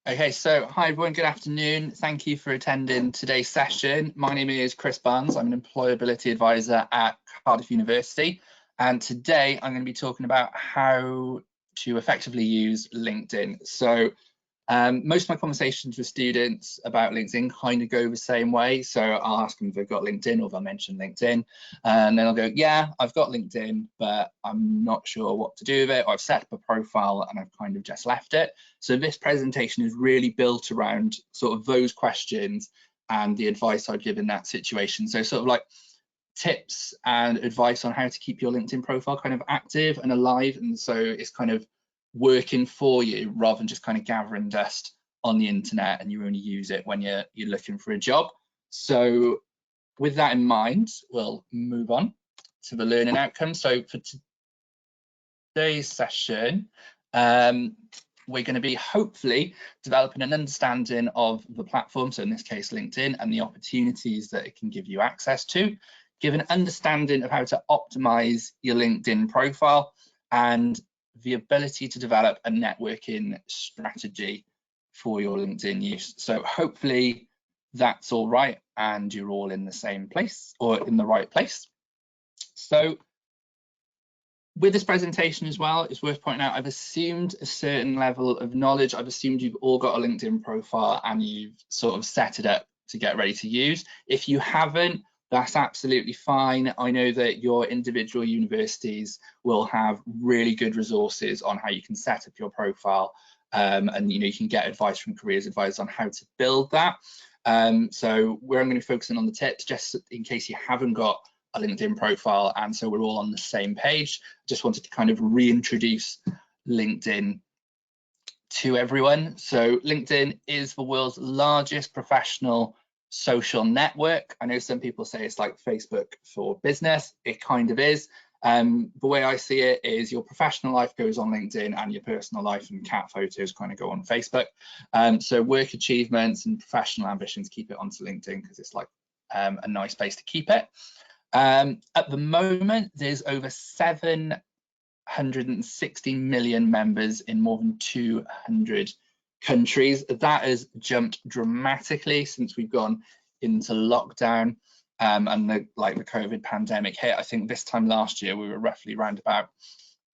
Okay, so hi everyone, good afternoon. Thank you for attending today's session. My name is Chris Barnes. I'm an employability advisor at Cardiff University. And today I'm going to be talking about how to effectively use LinkedIn. So most of my conversations with students about LinkedIn kind of go the same way. So I'll ask them if they've got LinkedIn or they'll mention LinkedIn. And then I'll go, yeah, I've got LinkedIn, but I'm not sure what to do with it. Or I've set up a profile and I've kind of just left it. So this presentation is really built around sort of those questions and the advice I'd give in that situation. So sort of like tips and advice on how to keep your LinkedIn profile kind of active and alive. And so it's kind of working for you rather than just kind of gathering dust on the internet and you only use it when you're looking for a job. So with that in mind, we'll move on to the learning outcomes. So for today's session, we're going to be hopefully developing an understanding of the platform, so in this case LinkedIn, and the opportunities that it can give you access to, give an understanding of how to optimize your LinkedIn profile, and the ability to develop a networking strategy for your LinkedIn use. So hopefully that's all right and you're all in the same place or in the right place. So with this presentation as well, it's worth pointing out I've assumed a certain level of knowledge. I've assumed you've all got a LinkedIn profile and you've sort of set it up to get ready to use. If you haven't, that's absolutely fine. I know that your individual universities will have really good resources on how you can set up your profile, and you can get advice from careers advisors on how to build that. So where I'm going to be focusing on the tips, just in case you haven't got a LinkedIn profile, and so we're all on the same page. Just wanted to kind of reintroduce LinkedIn to everyone. So LinkedIn is the world's largest professional social network. I know some people say it's like Facebook for business. It kind of is. The way I see it is your professional life goes on LinkedIn and your personal life and cat photos kind of go on Facebook. So work achievements and professional ambitions, keep it onto LinkedIn because it's like a nice place to keep it. At the moment, there's over 760 million members in more than 200 countries. That has jumped dramatically since we've gone into lockdown and the COVID pandemic hit. I think this time last year we were roughly around about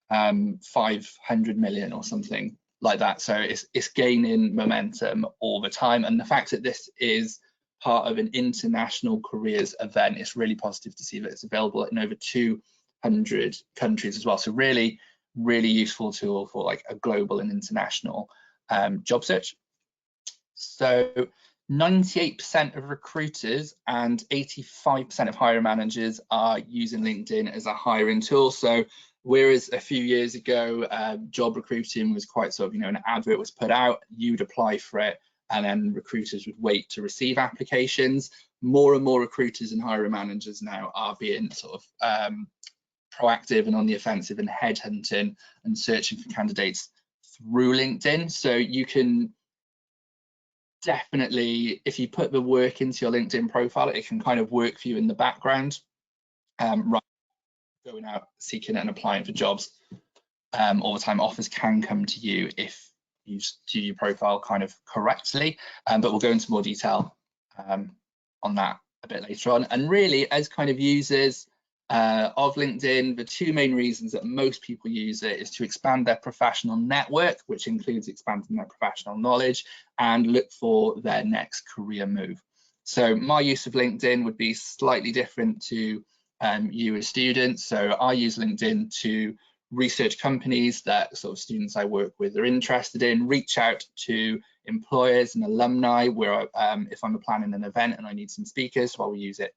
500 million or something like that. So it's gaining momentum all the time, and the fact that this is part of an international careers event, it's really positive to see that it's available in over 200 countries as well. So really useful tool for like a global and international job search. So 98% of recruiters and 85% of hiring managers are using LinkedIn as a hiring tool. So whereas a few years ago, job recruiting was quite sort of, an advert was put out, you'd apply for it, and then recruiters would wait to receive applications. More and more recruiters and hiring managers now are being sort of proactive and on the offensive and headhunting and searching for candidates through LinkedIn. So you can definitely, if you put the work into your LinkedIn profile, it can kind of work for you in the background, right, going out seeking and applying for jobs all the time. Offers can come to you if you do your profile kind of correctly, but we'll go into more detail on that a bit later on. And really, as kind of users of LinkedIn, the two main reasons that most people use it is to expand their professional network, which includes expanding their professional knowledge, and look for their next career move. So my use of LinkedIn would be slightly different to you as students. So I use LinkedIn to research companies that sort of students I work with are interested in, reach out to employers and alumni where if I'm planning an event and I need some speakers, so I'll use it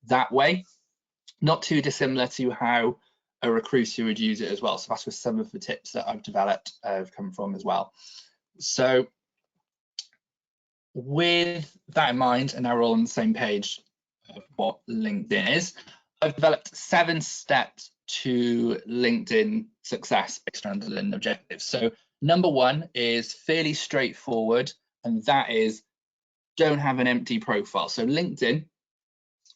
that way. Not too dissimilar to how a recruiter would use it as well. So that's where some of the tips that I've developed have come from as well. So with that in mind, and now we're all on the same page of what LinkedIn is, I've developed 7 steps to LinkedIn success based around the LinkedIn objectives. So number 1 is fairly straightforward, and that is don't have an empty profile. So LinkedIn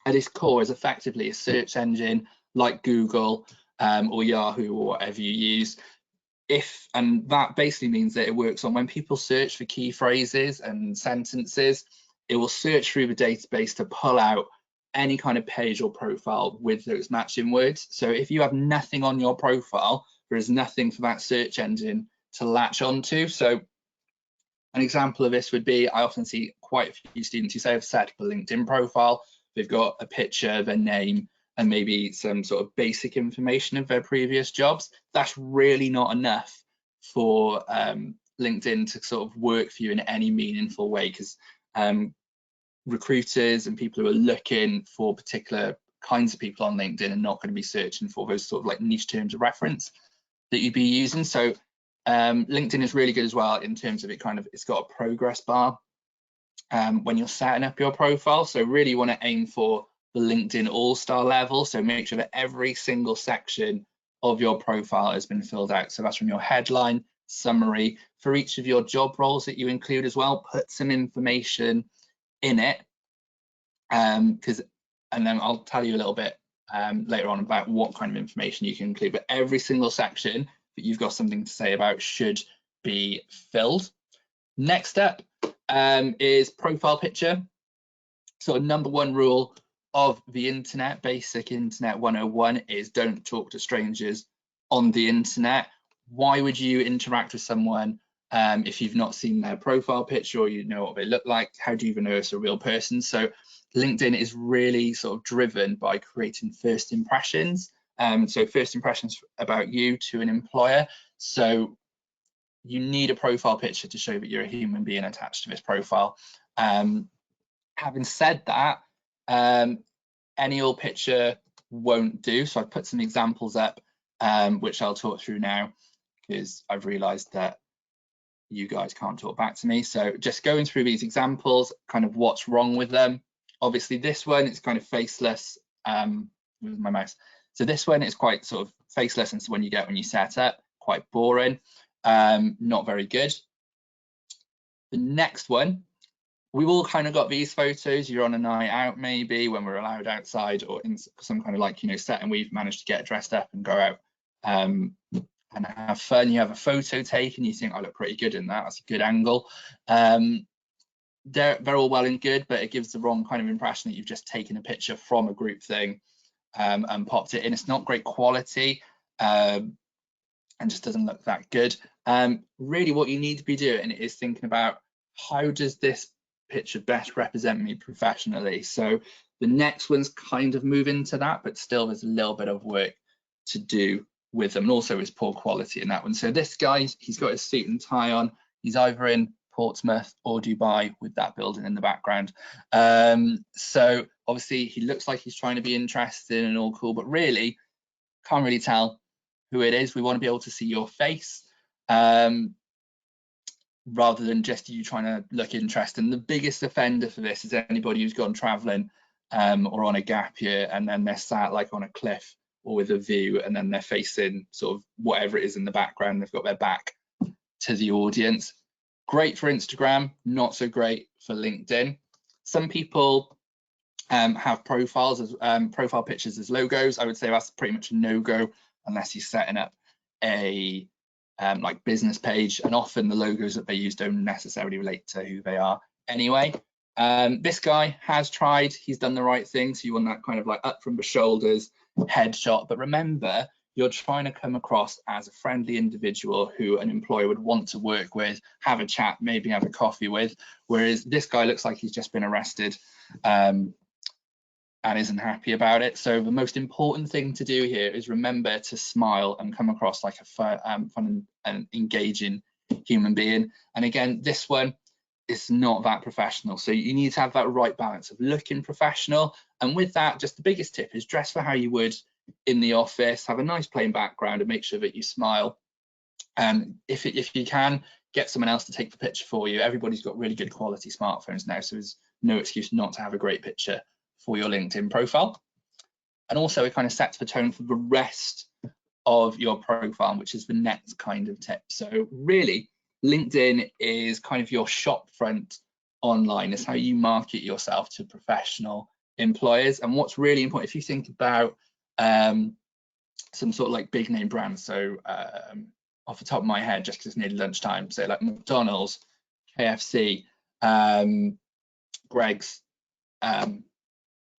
at its core is effectively a search engine like Google or Yahoo or whatever you use. and that basically means that it works on when people search for key phrases and sentences, it will search through the database to pull out any kind of page or profile with those matching words. So if you have nothing on your profile, there is nothing for that search engine to latch onto. So an example of this would be, I often see quite a few students who say have set up a LinkedIn profile, they've got a picture, their name, and maybe some sort of basic information of their previous jobs. That's really not enough for LinkedIn to sort of work for you in any meaningful way, because recruiters and people who are looking for particular kinds of people on LinkedIn are not going to be searching for those sort of like niche terms of reference that you'd be using. So LinkedIn is really good as well in terms of it's got a progress bar when you're setting up your profile. So really you want to aim for the LinkedIn all-star level. So make sure that every single section of your profile has been filled out. So that's from your headline, summary, for each of your job roles that you include as well, put some information in it, and then I'll tell you a little bit later on about what kind of information you can include, but every single section that you've got something to say about should be filled. Next up is profile picture. So number one rule of the internet, basic internet 101, is don't talk to strangers on the internet. Why would you interact with someone if you've not seen their profile picture or you know what they look like? How do you even know it's a real person? So LinkedIn is really sort of driven by creating first impressions. So first impressions about you to an employer. So you need a profile picture to show that you're a human being attached to this profile. Having said that, any old picture won't do. So I've put some examples up, which I'll talk through now, because I've realized that you guys can't talk back to me. So just going through these examples, kind of what's wrong with them. Obviously this one is kind of faceless, with my mouse. So this one is quite sort of faceless, and so when you set up, quite boring, not very good. The next one, we've all kind of got these photos. You're on a night out, maybe when we're allowed outside, or in some kind of like, setting, we've managed to get dressed up and go out and have fun. You have a photo taken, you think, I look pretty good in that, that's a good angle. They're all well and good, but it gives the wrong kind of impression that you've just taken a picture from a group thing and popped it in. It's not great quality and just doesn't look that good. Really what you need to be doing is thinking about, how does this picture best represent me professionally? So the next one's kind of move into that, but still there's a little bit of work to do with them, and also it's poor quality in that one. So this guy, he's got his suit and tie on, he's either in Portsmouth or Dubai with that building in the background. So obviously he looks like he's trying to be interested and all cool, but really can't really tell who it is. We want to be able to see your face rather than just you trying to look interested. And the biggest offender for this is anybody who's gone traveling or on a gap year, and then they're sat like on a cliff or with a view, and then they're facing sort of whatever it is in the background, they've got their back to the audience. Great for Instagram, not so great for LinkedIn. Some people have profiles as profile pictures as logos. I would say that's pretty much a no-go unless you're setting up a like business page, and often the logos that they use don't necessarily relate to who they are anyway. This guy has tried, he's done the right thing, so you want that kind of like up from the shoulders headshot, but remember, you're trying to come across as a friendly individual who an employer would want to work with, have a chat, maybe have a coffee with, whereas this guy looks like he's just been arrested and isn't happy about it. So the most important thing to do here is remember to smile and come across like a fun and engaging human being. And again, this one is not that professional, so you need to have that right balance of looking professional, and with that, just the biggest tip is dress for how you would in the office, have a nice plain background and make sure that you smile. If you can, get someone else to take the picture for you. Everybody's got really good quality smartphones now, so there's no excuse not to have a great picture for your LinkedIn profile. And also it kind of sets the tone for the rest of your profile, which is the next kind of tip. So really, LinkedIn is kind of your shop front online. It's how you market yourself to professional employers. And what's really important, if you think about some sort of like big name brands, so off the top of my head, just because it's nearly lunchtime, so like McDonald's, KFC, Greg's,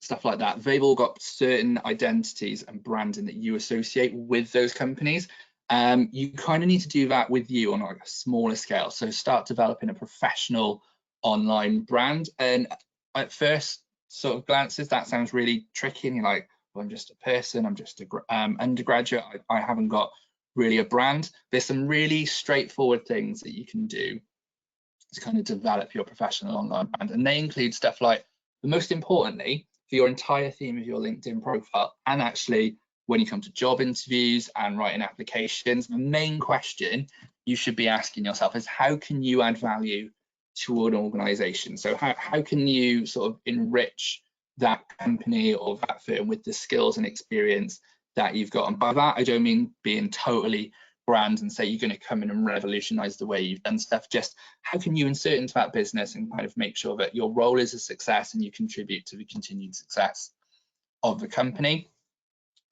stuff like that, they've all got certain identities and branding that you associate with those companies. You kind of need to do that with you on like a smaller scale. So start developing a professional online brand. And at first sort of glances, that sounds really tricky. And you're like, well, I'm just a person, I'm just a undergraduate, I haven't got really a brand. There's some really straightforward things that you can do to kind of develop your professional online brand. And they include stuff like, most importantly, for your entire theme of your LinkedIn profile, and actually when you come to job interviews and writing applications, the main question you should be asking yourself is, how can you add value to an organization? So how can you sort of enrich that company or that firm with the skills and experience that you've got? And by that, I don't mean being totally brand and say you're going to come in and revolutionize the way you've done stuff. Just how can you insert into that business and kind of make sure that your role is a success and you contribute to the continued success of the company.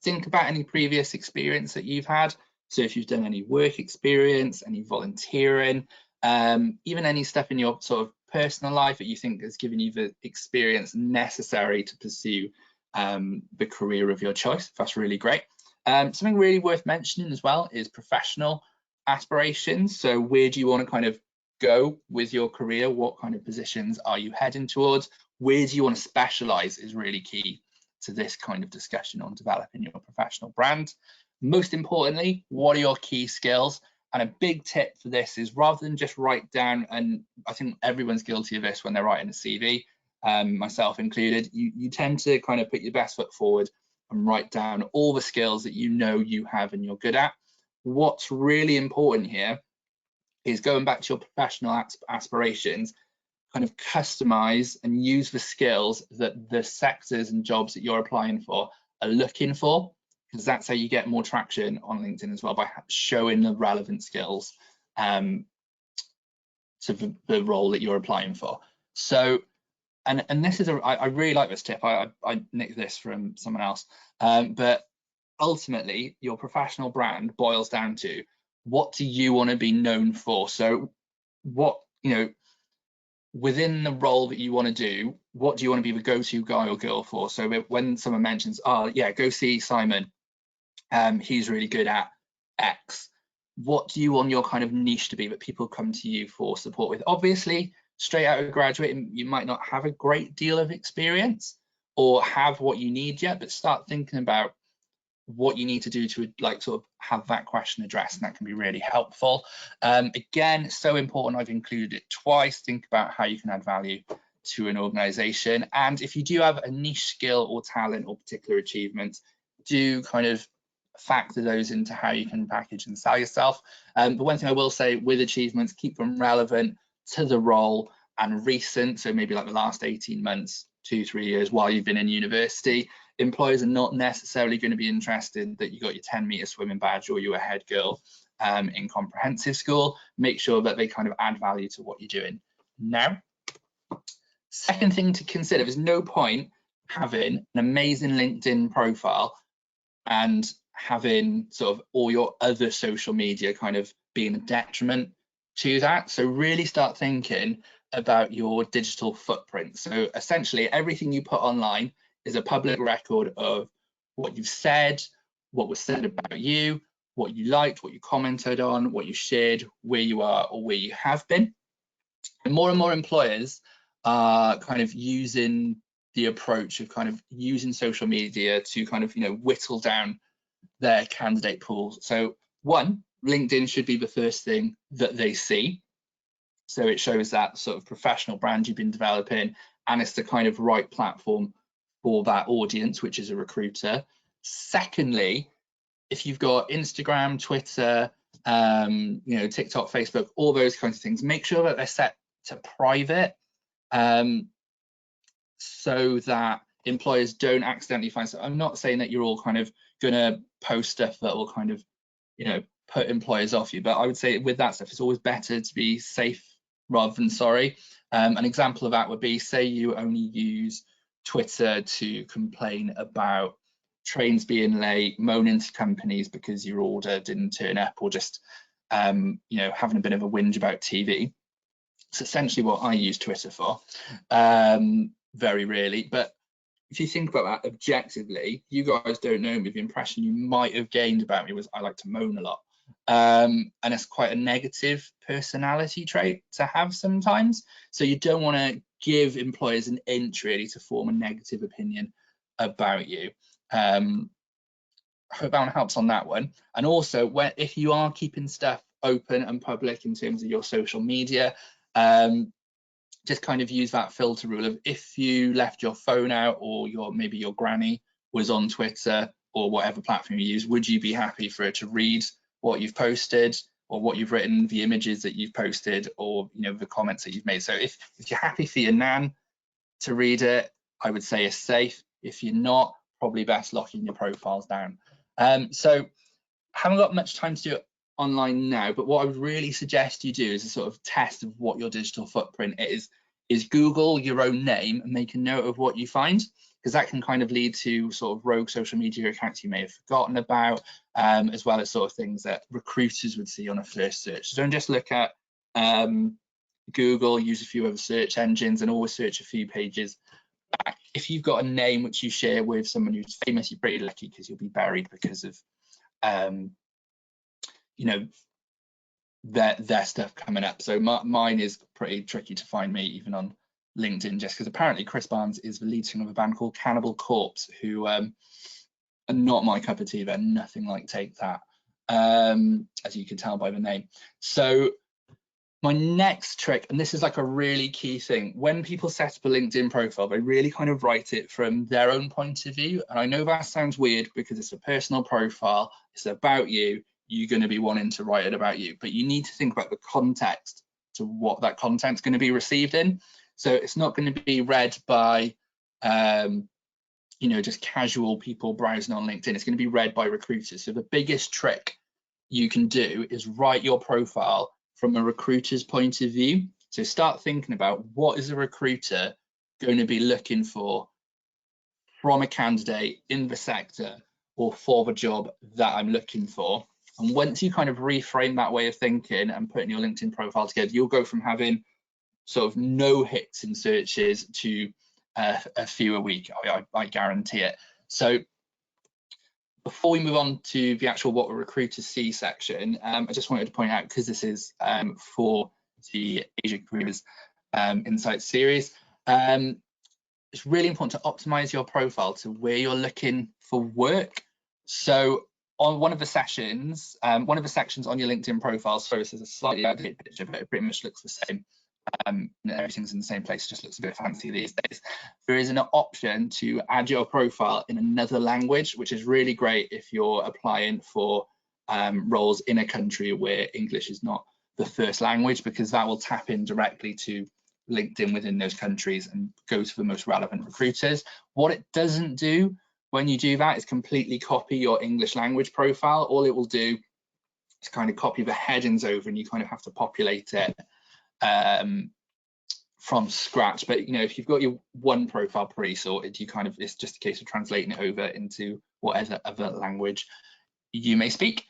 Think about any previous experience that you've had. So if you've done any work experience, any volunteering, even any stuff in your sort of personal life that you think has given you the experience necessary to pursue the career of your choice. That's really great. Something really worth mentioning as well is professional aspirations. So where do you want to kind of go with your career? What kind of positions are you heading towards? Where do you want to specialize is really key to this kind of discussion on developing your professional brand. Most importantly, what are your key skills? And a big tip for this is, rather than just write down, and I think everyone's guilty of this when they're writing a CV, myself included, you tend to kind of put your best foot forward and write down all the skills that you know you have and you're good at. What's really important here is going back to your professional aspirations, kind of customize and use the skills that the sectors and jobs that you're applying for are looking for, because that's how you get more traction on LinkedIn as well, by showing the relevant skills to the role that you're applying for. So, and this is I really like this tip. I nicked this from someone else, but ultimately your professional brand boils down to, what do you want to be known for? So what, you know, within the role that you want to do, what do you want to be the go-to guy or girl for? So when someone mentions, oh yeah, go see Simon, he's really good at X, what do you want your kind of niche to be that people come to you for support with? Obviously, straight out of graduate, you might not have a great deal of experience or have what you need yet, but start thinking about what you need to do to like sort of have that question addressed, and that can be really helpful. Again, so important, I've included it twice. Think about how you can add value to an organization, and if you do have a niche skill or talent or particular achievement, do kind of factor those into how you can package and sell yourself. But one thing I will say with achievements, keep them relevant to the role and recent, so maybe like the last 18 months, 2-3 years while you've been in university. Employers are not necessarily going to be interested that you got your 10-meter swimming badge or you were head girl in comprehensive school. Make sure that they kind of add value to what you're doing now. Second thing to consider, there's no point having an amazing LinkedIn profile and having sort of all your other social media kind of being a detriment to that. So really start thinking about your digital footprint. So essentially everything you put online is a public record of what you've said, what was said about you, what you liked, what you commented on, what you shared, where you are or where you have been. And more employers are kind of using the approach of kind of using social media to kind of, you know, whittle down their candidate pool. So one, LinkedIn should be the first thing that they see. So it shows that sort of professional brand you've been developing, and it's the kind of right platform for that audience, which is a recruiter. Secondly, if you've got Instagram, Twitter, you know, TikTok, Facebook, all those kinds of things, make sure that they're set to private, so that employers don't accidentally find. So I'm not saying that you're all kind of gonna post stuff that will kind of, you know, put employers off you, but I would say with that stuff, it's always better to be safe rather than sorry. An example of that would be, say you only use Twitter to complain about trains being late, moaning to companies because your order didn't turn up, or just you know, having a bit of a whinge about TV. It's essentially what I use Twitter for, very rarely. But if you think about that objectively, you guys don't know me. The impression you might have gained about me was I like to moan a lot. And it's quite a negative personality trait to have sometimes. So you don't want to give employers an inch really to form a negative opinion about you. I hope that one helps on that one. And also, if you are keeping stuff open and public in terms of your social media, just kind of use that filter rule of if you left your phone out, or maybe your granny was on Twitter or whatever platform you use, would you be happy for her to read what you've posted or what you've written, the images that you've posted, or the comments that you've made? So if you're happy for your nan to read it, I would say it's safe. If you're not, probably best locking your profiles down. So I haven't got much time to do it online now, but what I would really suggest you do is a sort of test of what your digital footprint is Google your own name and make a note of what you find, because that can kind of lead to sort of rogue social media accounts you may have forgotten about, as well as sort of things that recruiters would see on a first search. So don't just look at Google, use a few other search engines and always search a few pages back. If you've got a name which you share with someone who's famous, you're pretty lucky because you'll be buried because of their stuff coming up. So mine is pretty tricky to find me even on LinkedIn, just because apparently Chris Barnes is the lead singer of a band called Cannibal Corpse, who are not my cup of tea. They're nothing like Take That, as you can tell by the name. So my next trick, and this is like a really key thing, when people set up a LinkedIn profile, they really kind of write it from their own point of view. And I know that sounds weird because it's a personal profile, it's about you, you're going to be wanting to write it about you, but you need to think about the context to what that content's going to be received in. So it's not going to be read by just casual people browsing on LinkedIn. It's going to be read by recruiters. So the biggest trick you can do is write your profile from a recruiter's point of view. So start thinking about what is a recruiter going to be looking for from a candidate in the sector or for the job that I'm looking for. And once you kind of reframe that way of thinking and putting your LinkedIn profile together, you'll go from having sort of no hits in searches to a few a week. I guarantee it. So before we move on to the actual what a recruiters see section, I just wanted to point out, because this is for the Asia Careers Insight series, it's really important to optimize your profile to where you're looking for work. So on one of the sections on your LinkedIn profile, so this is a slightly outdated picture, but it pretty much looks the same. Everything's in the same place, just looks a bit fancy these days. There is an option to add your profile in another language, which is really great if you're applying for roles in a country where English is not the first language, because that will tap in directly to LinkedIn within those countries and go to the most relevant recruiters. What it doesn't do when you do that is completely copy your English language profile. All it will do is kind of copy the headings over, and you kind of have to populate it from scratch. But if you've got your one profile pre-sorted, it's just a case of translating it over into whatever other language you may speak.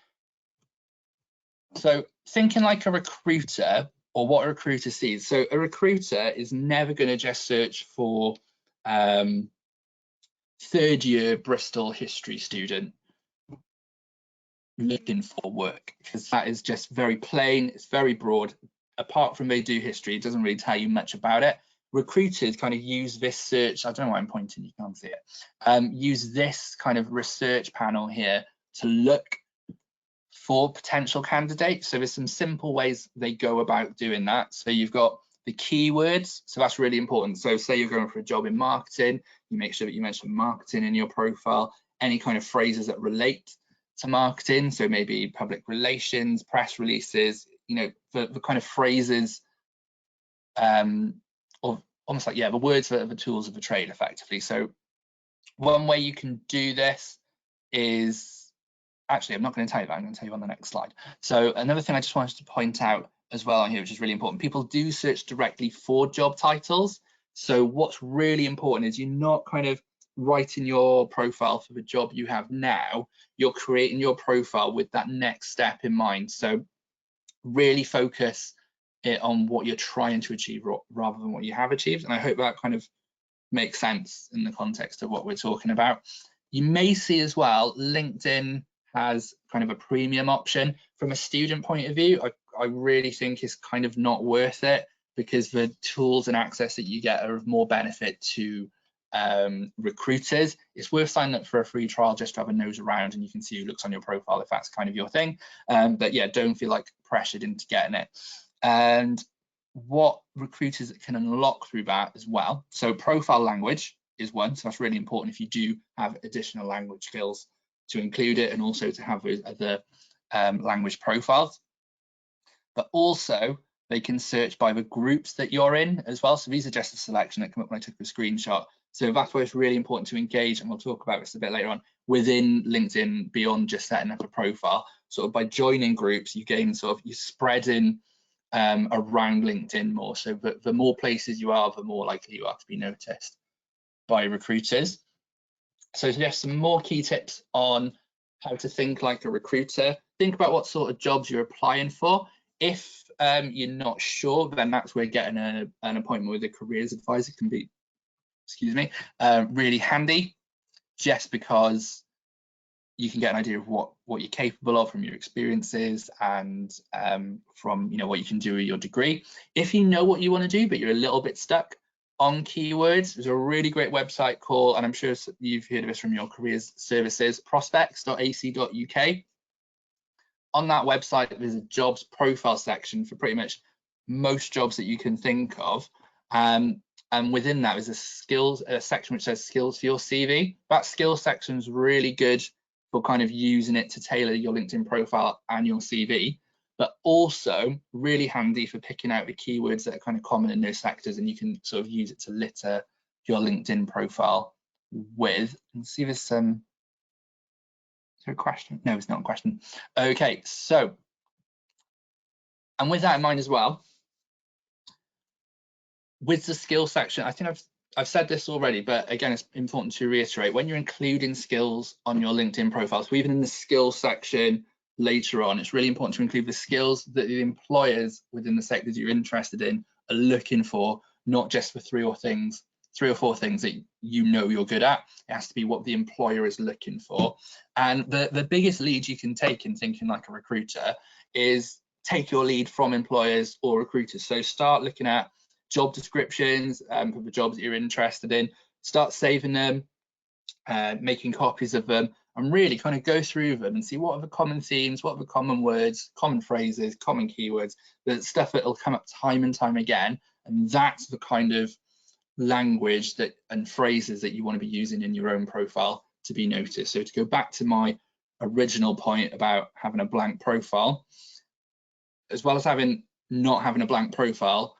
So thinking like a recruiter, or what a recruiter sees. So a recruiter is never going to just search for third year Bristol history student looking for work, because that is just very plain, it's very broad. Apart from they do history, it doesn't really tell you much about it. Recruiters kind of use this search, I don't know why I'm pointing, you can't see it, use this kind of research panel here to look for potential candidates. So there's some simple ways they go about doing that. So you've got the keywords, so that's really important. So say you're going for a job in marketing, you make sure that you mention marketing in your profile, any kind of phrases that relate to marketing, so maybe public relations, press releases, the kind of phrases of almost like, the words that are the tools of the trade effectively. So one way you can do this is, actually, I'm not going to tell you that, I'm going to tell you on the next slide. So another thing I just wanted to point out as well on here, which is really important, people do search directly for job titles. So what's really important is you're not kind of writing your profile for the job you have now, you're creating your profile with that next step in mind. So really focus it on what you're trying to achieve rather than what you have achieved. And I hope that kind of makes sense in the context of what we're talking about. You may see as well, LinkedIn has kind of a premium option. From a student point of view, I really think it's kind of not worth it, because the tools and access that you get are of more benefit to recruiters. It's worth signing up for a free trial just to have a nose around, and you can see who looks on your profile if that's kind of your thing. But yeah, don't feel like pressured into getting it. And what recruiters can unlock through that as well. So profile language is one, so that's really important if you do have additional language skills to include it, and also to have those other language profiles. But also they can search by the groups that you're in as well. So these are just a selection that come up when I took a screenshot. So that's why it's really important to engage, and we'll talk about this a bit later on, within LinkedIn beyond just setting up a profile. Sort of by joining groups, you gain sort of, you're spreading around LinkedIn more. So the more places you are, the more likely you are to be noticed by recruiters. So just some more key tips on how to think like a recruiter. Think about what sort of jobs you're applying for. If you're not sure, then that's where getting an appointment with a careers advisor can be, excuse me, really handy, just because you can get an idea of what you're capable of from your experiences, and from what you can do with your degree. If you know what you want to do but you're a little bit stuck on keywords, there's a really great website called, and I'm sure you've heard of this from your careers services, prospects.ac.uk. On that website there's a jobs profile section for pretty much most jobs that you can think of, and within that is a section which says skills for your CV. That skills section is really good for kind of using it to tailor your LinkedIn profile and your CV, but also really handy for picking out the keywords that are kind of common in those sectors, and you can sort of use it to litter your LinkedIn profile with. And see this, is there a question? No, it's not a question. Okay, so, and with that in mind as well, with the skill section, I think I've said this already, but again, it's important to reiterate, when you're including skills on your LinkedIn profile, so even in the skills section later on, it's really important to include the skills that the employers within the sectors you're interested in are looking for, not just for three or four things that you're good at. It has to be what the employer is looking for. And the biggest lead you can take in thinking like a recruiter is take your lead from employers or recruiters. So start looking at job descriptions for the jobs that you're interested in, start saving them, making copies of them, and really kind of go through them and see what are the common themes, what are the common words, common phrases, common keywords, the stuff that will come up time and time again. And that's the kind of language that and phrases that you want to be using in your own profile to be noticed. So to go back to my original point about having a blank profile, as well as not having a blank profile,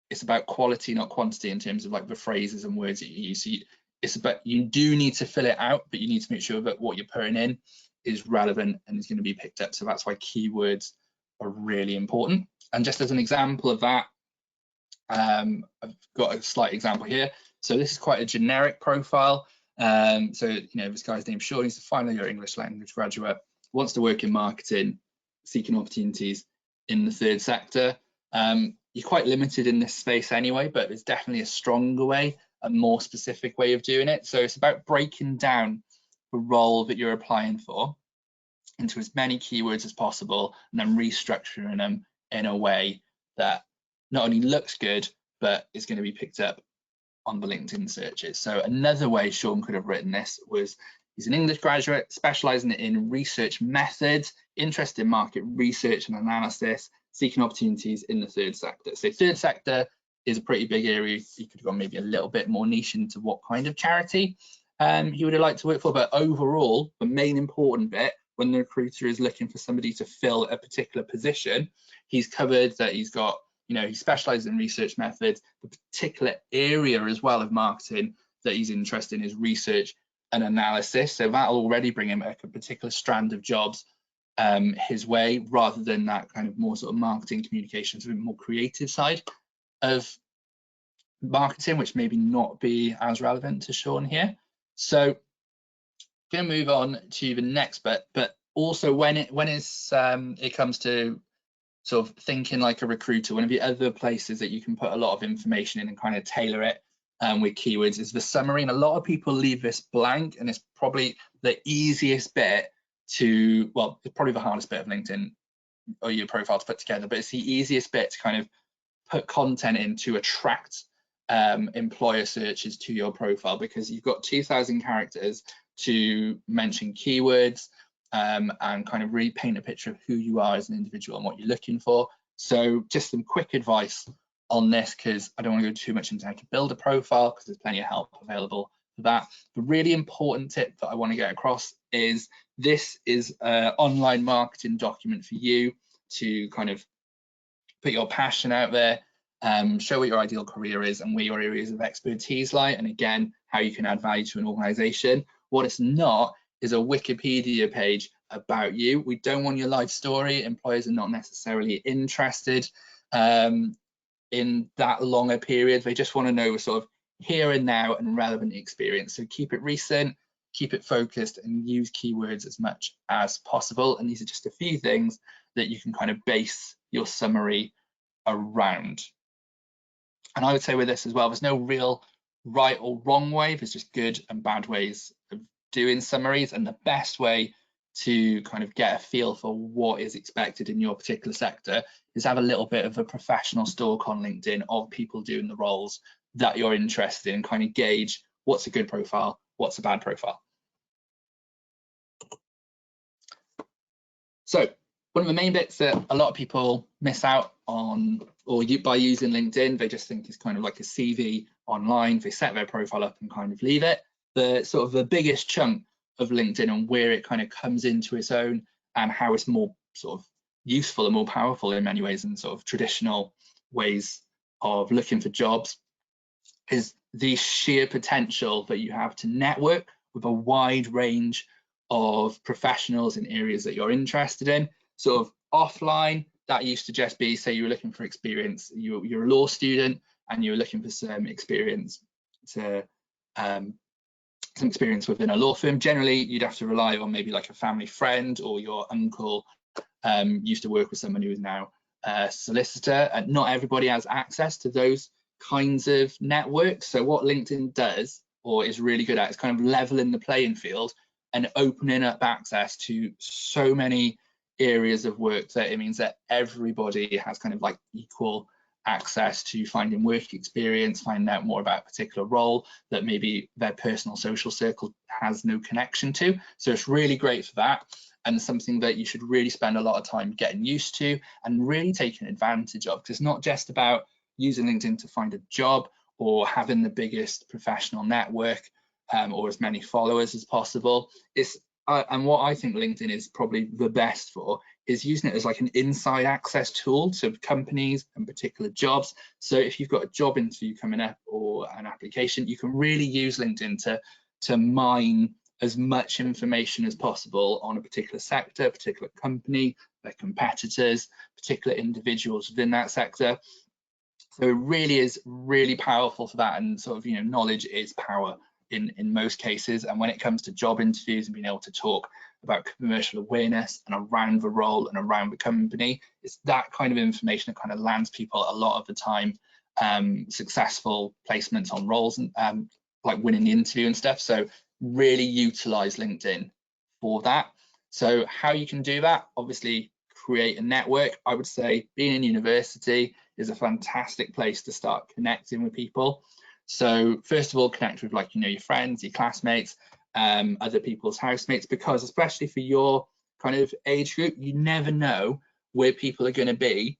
it's about quality, not quantity, in terms of like the phrases and words that you use. So it's about, you do need to fill it out, but you need to make sure that what you're putting in is relevant and is going to be picked up. So that's why keywords are really important. And just as an example of that, I've got a slight example here. So this is quite a generic profile. So this guy's name's Sean. He's a final year English language graduate, wants to work in marketing, seeking opportunities in the third sector. You're quite limited in this space anyway, but there's definitely a stronger way, a more specific way of doing it. So it's about breaking down the role that you're applying for into as many keywords as possible, and then restructuring them in a way that not only looks good, but is going to be picked up on the LinkedIn searches. So another way Sean could have written this was, he's an English graduate specializing in research methods, interested in market research and analysis, seeking opportunities in the third sector. So third sector is a pretty big area. You could have gone maybe a little bit more niche into what kind of charity you would have liked to work for. But overall, the main important bit, when the recruiter is looking for somebody to fill a particular position, he's covered that he's got, he specializes in research methods. The particular area as well of marketing that he's interested in is research and analysis. So that'll already bring him a particular strand of jobs his way, rather than that kind of more sort of marketing communications, a bit more creative side of marketing, which maybe not be as relevant to Sean here. So I'm going to move on to the next bit, but also when it comes to sort of thinking like a recruiter, one of the other places that you can put a lot of information in and kind of tailor it with keywords is the summary. And a lot of people leave this blank, and it's probably the easiest bit to, well, it's probably the hardest bit of LinkedIn or your profile to put together, but it's the easiest bit to kind of put content in to attract employer searches to your profile, because you've got 2,000 characters to mention keywords and kind of really paint a picture of who you are as an individual and what you're looking for. So just some quick advice on this, because I don't want to go too much into how to build a profile, because there's plenty of help available for that. The really important tip that I want to get across is this is an online marketing document for you to kind of put your passion out there, show what your ideal career is and where your areas of expertise lie, and again, how you can add value to an organization. What it's not is a Wikipedia page about you. We don't want your life story. Employers are not necessarily interested in that longer period. They just want to know sort of here and now and relevant experience. So keep it recent, keep it focused, and use keywords as much as possible. And these are just a few things that you can kind of base your summary around. And I would say with this as well, there's no real right or wrong way. There's just good and bad ways of doing summaries, and the best way to kind of get a feel for what is expected in your particular sector is have a little bit of a professional stalk on LinkedIn of people doing the roles that you're interested in, kind of gauge what's a good profile, what's a bad profile. So one of the main bits that a lot of people miss out on, or by using LinkedIn, they just think it's kind of like a CV online. They set their profile up and kind of leave it. The sort of the biggest chunk of LinkedIn and where it kind of comes into its own and how it's more sort of useful and more powerful in many ways than sort of traditional ways of looking for jobs is the sheer potential that you have to network with a wide range of professionals in areas that you're interested in. Sort of offline, that used to just be, say you were looking for experience, you're a law student and you're looking for some experience some experience within a law firm. Generally, you'd have to rely on maybe like a family friend, or your uncle used to work with someone who is now a solicitor, and not everybody has access to those kinds of networks. So what LinkedIn does, or is really good at, is kind of leveling the playing field and opening up access to so many areas of work that it means that everybody has kind of like equal access to finding work experience, finding out more about a particular role that maybe their personal social circle has no connection to. So it's really great for that, and something that you should really spend a lot of time getting used to and really taking advantage of, because it's not just about using LinkedIn to find a job or having the biggest professional network or as many followers as possible. It's and what I think LinkedIn is probably the best for is using it as like an inside access tool to companies and particular jobs. So if you've got a job interview coming up or an application, you can really use LinkedIn to mine as much information as possible on a particular sector, particular company, their competitors, particular individuals within that sector. So it really is really powerful for that, and sort of, you know, knowledge is power in most cases. And when it comes to job interviews and being able to talk about commercial awareness and around the role and around the company, it's that kind of information that kind of lands people a lot of the time successful placements on roles and like winning the interview and stuff. So really utilize LinkedIn for that. So how you can do that, obviously create a network. I would say being in university is a fantastic place to start connecting with people. So first of all, connect with, like, you know, your friends, your classmates, other people's housemates, because especially for your kind of age group, you never know where people are going to be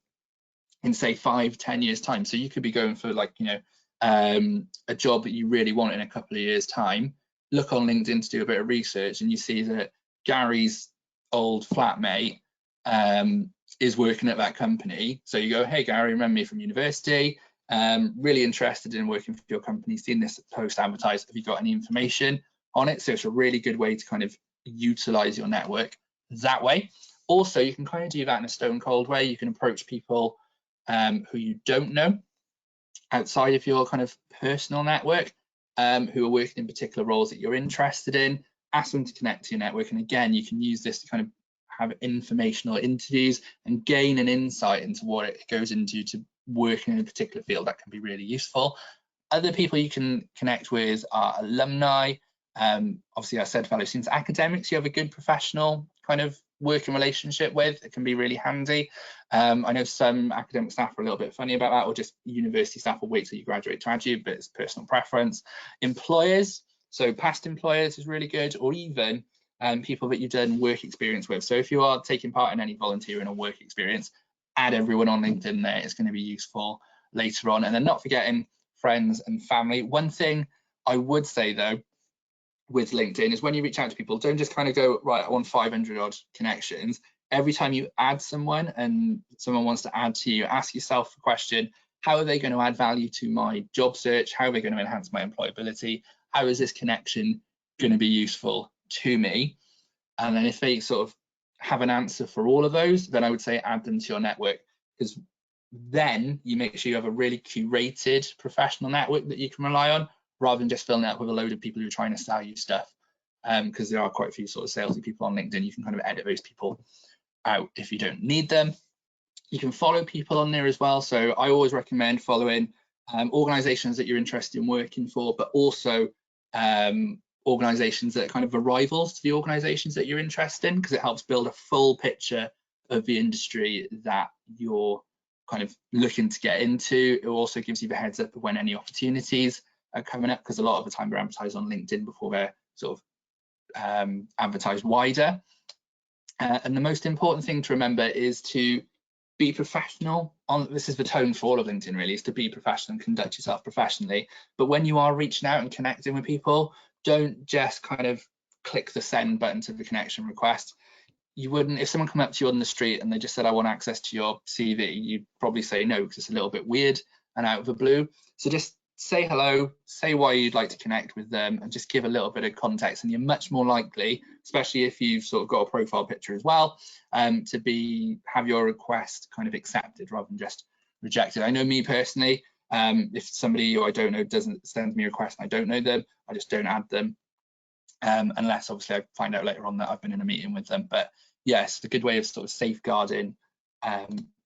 in, say, 5-10 years time. So you could be going for, like, you know, a job that you really want in a couple of years time. Look on LinkedIn to do a bit of research, and you see that Gary's old flatmate is working at that company. So you go, hey Gary, remember me from university, really interested in working for your company, seen this post advertised, have you got any information on it? So it's a really good way to kind of utilize your network that way. Also, you can kind of do that in a stone cold way. You can approach people who you don't know outside of your kind of personal network, who are working in particular roles that you're interested in. Ask them to connect to your network, and again, you can use this to kind of have informational interviews and gain an insight into what it goes into to working in a particular field. That can be really useful. Other people you can connect with are alumni. Obviously, I said fellow students, academics you have a good professional kind of working relationship with. It can be really handy. I know some academic staff are a little bit funny about that, or just university staff will wait till you graduate to add you, but it's personal preference. Employers, so past employers is really good, or even people that you've done work experience with. So if you are taking part in any volunteering or work experience, add everyone on LinkedIn there. It's going to be useful later on. And then not forgetting friends and family. One thing I would say though with LinkedIn is when you reach out to people, don't just kind of go, right, I want 500 odd connections. Every time you add someone and someone wants to add to you, ask yourself the question, how are they going to add value to my job search? How are they going to enhance my employability? How is this connection going to be useful to me? And then if they sort of have an answer for all of those, then I would say add them to your network, because then you make sure you have a really curated professional network that you can rely on, rather than just filling it up with a load of people who are trying to sell you stuff. Because there are quite a few sort of salesy people on LinkedIn. You can kind of edit those people out if you don't need them. You can follow people on there as well. So I always recommend following organizations that you're interested in working for, but also organizations that kind of are rivals to the organizations that you're interested in, because it helps build a full picture of the industry that you're kind of looking to get into. It also gives you the heads up of when any opportunities are coming up, because a lot of the time they're advertised on LinkedIn before they're sort of advertised wider. And the most important thing to remember is to be professional. This is the tone for all of LinkedIn really, is to be professional and conduct yourself professionally. But when you are reaching out and connecting with people, don't just kind of click the send button to the connection request. You wouldn't, if someone come up to you on the street and they just said, I want access to your CV, you'd probably say no, because it's a little bit weird and out of the blue. So just say hello, say why you'd like to connect with them, and just give a little bit of context, and you're much more likely, especially if you've sort of got a profile picture as well, to have your request kind of accepted rather than just rejected. I know me personally, if somebody who I don't know doesn't send me a request and I don't know them, I just don't add them, unless obviously I find out later on that I've been in a meeting with them. But yes, a good way of sort of safeguarding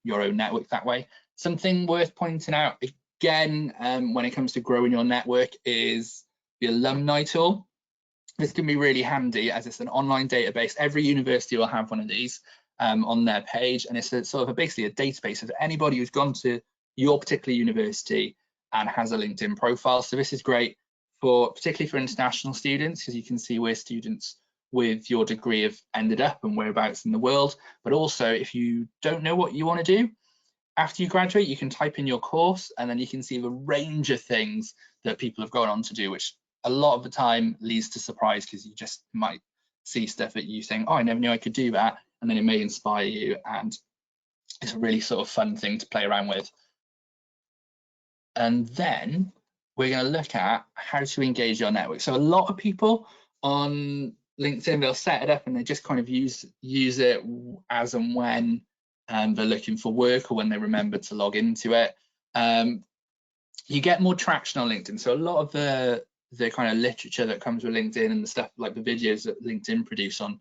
your own network that way. Something worth pointing out again, when it comes to growing your network, is the Alumni Tool. This can be really handy as it's an online database. Every university will have one of these on their page, and it's a sort of basically a database of anybody who's gone to your particular university and has a LinkedIn profile. So this is great for particularly for international students, because you can see where students with your degree have ended up and whereabouts in the world. But also, if you don't know what you want to do after you graduate, you can type in your course and then you can see the range of things that people have gone on to do, which a lot of the time leads to surprise, because you just might see stuff that you think, oh, I never knew I could do that, and then it may inspire you, and it's a really sort of fun thing to play around with. And then we're going to look at how to engage your network. So a lot of people on LinkedIn, they'll set it up and they just kind of use it as and when they're looking for work, or when they remember to log into it. You get more traction on LinkedIn. So a lot of the kind of literature that comes with LinkedIn and the stuff like the videos that LinkedIn produce on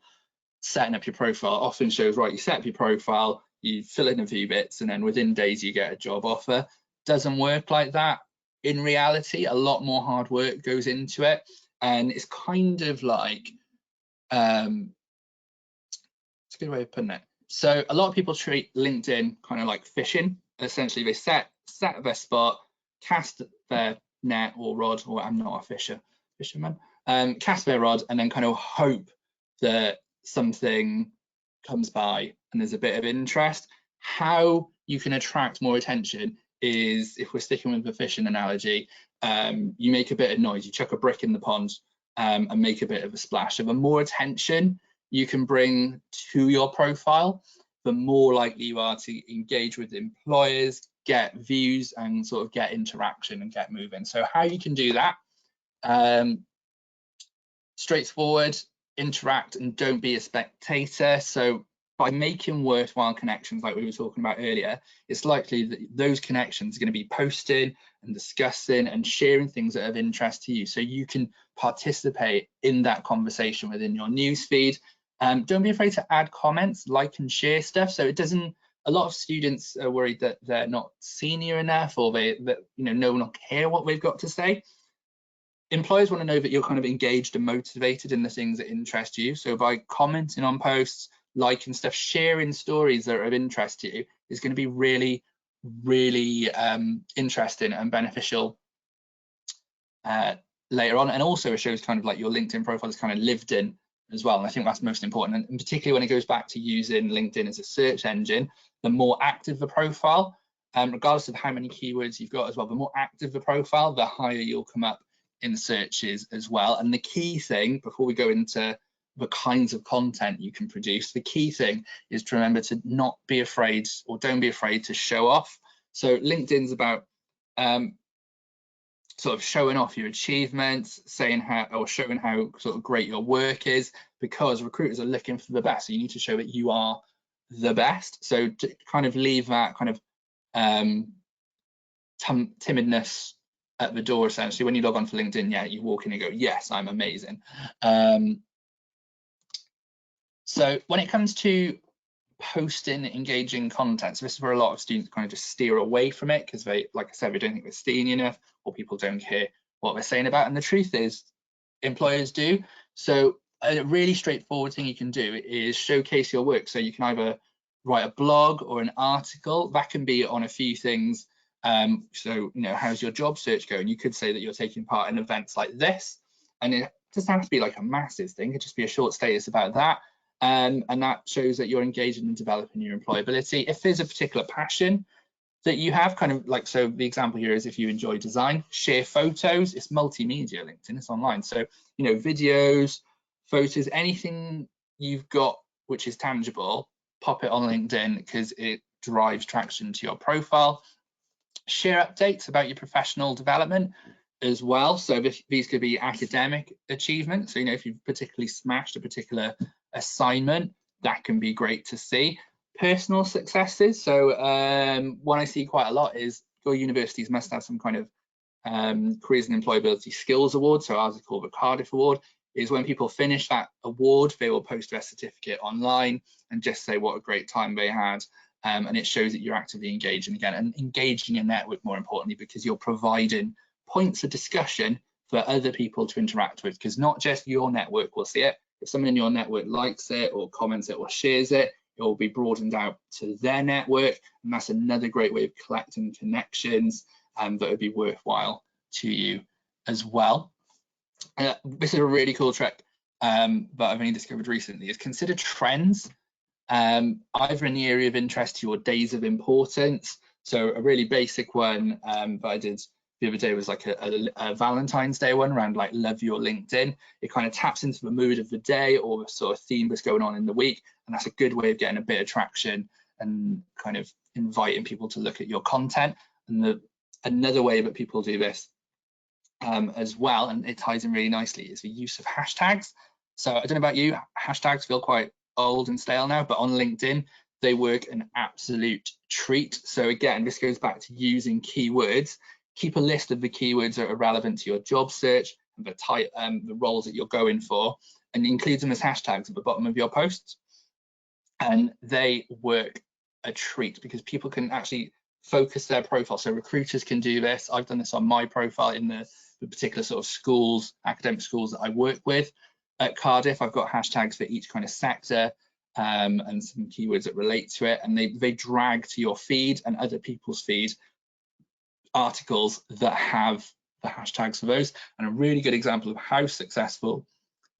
setting up your profile often shows, right, you set up your profile, you fill in a few bits, and then within days you get a job offer. Doesn't work like that. In reality, a lot more hard work goes into it, and it's kind of like it's a good way of putting it. So a lot of people treat LinkedIn kind of like fishing. Essentially, they set their spot, cast their net or rod, or I'm not a fisherman, cast their rod, and then kind of hope that something comes by and there's a bit of interest. How you can attract more attention is, if we're sticking with the fishing analogy, you make a bit of noise, you chuck a brick in the pond and make a bit of a splash. So the more attention you can bring to your profile, the more likely you are to engage with employers, get views, and sort of get interaction and get moving. So how you can do that, straightforward, interact and don't be a spectator. So by making worthwhile connections like we were talking about earlier, it's likely that those connections are going to be posting and discussing and sharing things that are of interest to you, so you can participate in that conversation within your newsfeed Don't be afraid to add comments, like and share stuff. So it doesn't, a lot of students are worried that they're not senior enough, or that no one will care what we've got to say. Employers want to know that you're kind of engaged and motivated in the things that interest you. So by commenting on posts, liking stuff, sharing stories that are of interest to you is going to be really, really interesting and beneficial later on. And also it shows kind of like your LinkedIn profile is kind of lived in as well. And I think that's most important. And particularly when it goes back to using LinkedIn as a search engine, the more active the profile, regardless of how many keywords you've got as well, the more active the profile, the higher you'll come up in searches as well. And the key thing, before we go into the kinds of content you can produce, the key thing is to remember to not be afraid, or don't be afraid to show off. So LinkedIn's about sort of showing off your achievements, saying how, or showing how sort of great your work is, because recruiters are looking for the best. So you need to show that you are the best. So to kind of leave that kind of timidness at the door, essentially. When you log on to LinkedIn, yeah, you walk in and go, yes, I'm amazing. So when it comes to posting engaging content, so this is where a lot of students kind of just steer away from it, because they, like I said, they don't think they're senior enough, or people don't care what they're saying about. And the truth is, employers do. So a really straightforward thing you can do is showcase your work. So you can either write a blog or an article. That can be on a few things. So, how's your job search going? You could say that you're taking part in events like this, and it doesn't have to be like a massive thing. It could just be a short status about that. And that shows that you're engaging in developing your employability. If there's a particular passion that you have, kind of like, so the example here is if you enjoy design, share photos. It's multimedia, LinkedIn, it's online. So, videos, photos, anything you've got which is tangible, pop it on LinkedIn, because it drives traction to your profile. Share updates about your professional development as well. So these could be academic achievements. So, if you've particularly smashed a particular assignment, that can be great to see. Personal successes. So one I see quite a lot is your universities must have some kind of careers and employability skills award. So ours is called the Cardiff Award. Is when people finish that award, they will post their certificate online and just say what a great time they had. And it shows that you're actively engaging again, and engaging your network, more importantly, because you're providing points of discussion for other people to interact with, because not just your network will see it. If someone in your network likes it or comments it or shares it, it will be broadened out to their network, and that's another great way of collecting connections that would be worthwhile to you as well. This is a really cool trick that I've only discovered recently, is consider trends either in the area of interest to you or days of importance. So a really basic one that I did the other day was like a Valentine's Day one around like love your LinkedIn. It kind of taps into the mood of the day or the sort of theme that's going on in the week, and that's a good way of getting a bit of traction and kind of inviting people to look at your content. And another way that people do this as well, and it ties in really nicely, is the use of hashtags. So I don't know about you, hashtags feel quite old and stale now, but on LinkedIn they work an absolute treat. So again, this goes back to using keywords. Keep a list of the keywords that are relevant to your job search and the type, the roles that you're going for, and include them as hashtags at the bottom of your posts. And they work a treat because people can actually focus their profile. So recruiters can do this. I've done this on my profile in the particular sort of schools, academic schools that I work with. At Cardiff, I've got hashtags for each kind of sector and some keywords that relate to it, and they drag to your feed and other people's feed articles that have the hashtags for those. And a really good example of how successful